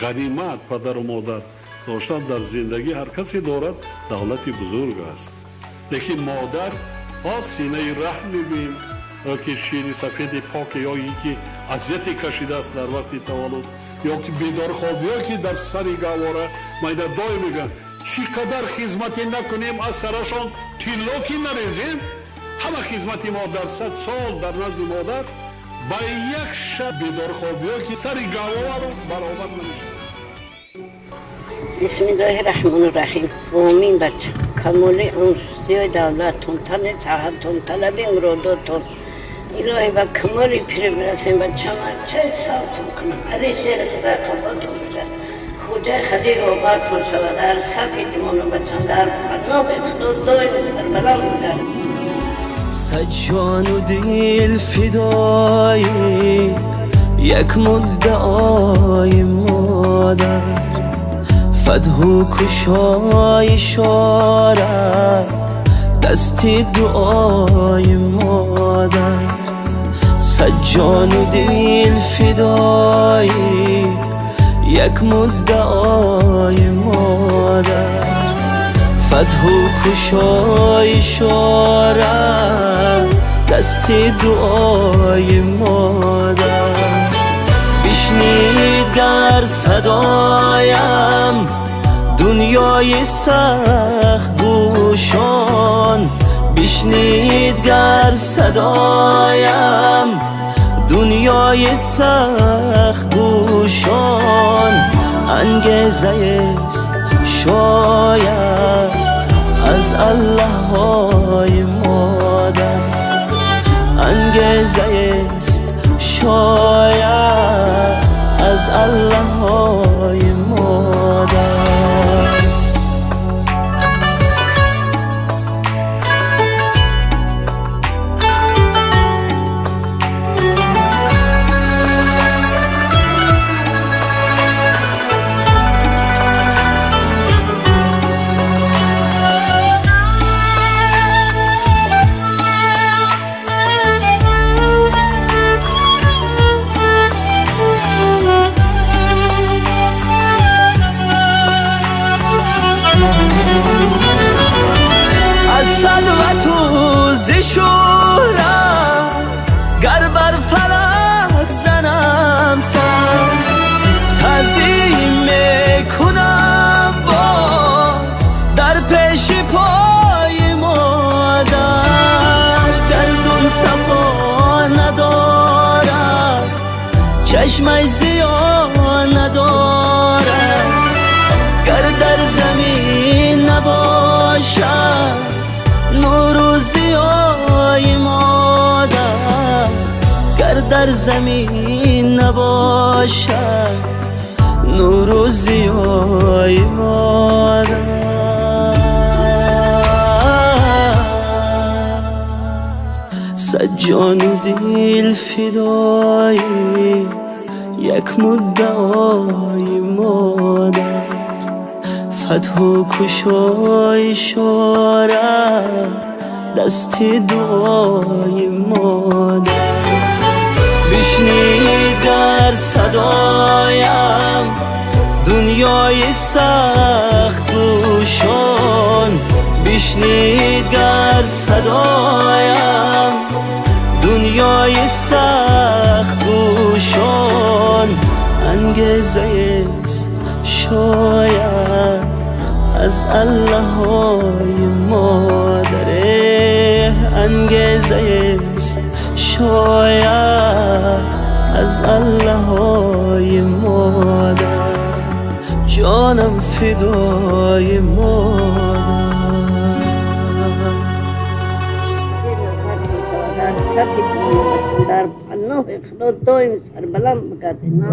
غنیمت پدر و مادر داشتن در زندگی هر کسی دارد دولتی بزرگ است. لیکن مادر با سینه رحم می‌بین که شیر سفید پاک یا یکی اذیتی کشیده است در وقت تولد یا که بیدار خواب یا که در سری گواره مایده دای میگن چقدر خدمتی نکنیم از سرشان تیلاکی نریزیم. همه خدمتی ما در 100 سال در نزد مادر با یک شب بیدار خواب یا که سری گواره رو برابر نمیشه. بسم الله الرحمن الرحیم. آمین بچه کمال امروزی دولتتون تن صحتتون طلب مراداتتون الهی و کمالی پیر برسیم بچه من چه سالتون کنم علی شیر خدا خباتون بزن خدا خدیر و باتون شود در صفی دیمونو بچن در پناه خدا دایم سر بلام بودن صد جان و دل فدایی یک مدعای مادر فتح و کشای شارع دستی دعای مادر صد جان و دل فدایی یک مدعای مادر فتح و کشای شارع دستی دعای مادر بشنید گر صدایم دنیای سخت گوشان بشنید گر صدایم دنیای سخت گوشان انگیزه است شاید از الله های مادر انگیزه است شاید از الله های مادر گر بر فلک زنم سر تعظیم میکنم باز در پیش پای مادر گردون صفا ندارد چشمش زیان ندارد گر در زمین نباشد نور و ضیای مادر گر در زمین نباشد نور و ضیای مادر صد جان و دل فدایی یک مدعای مادر فتح و کشای شارع دستی دعای مادر بشنید گر صدایم دنیای سخت گوشان بشنید گر صدایم دنیای سخت گوشان انگیزه است شاید از الله های مادر انگیزه است شاید از الله های مادر جانم فدای مادر در پناه خدا دایم سر بلند بگردین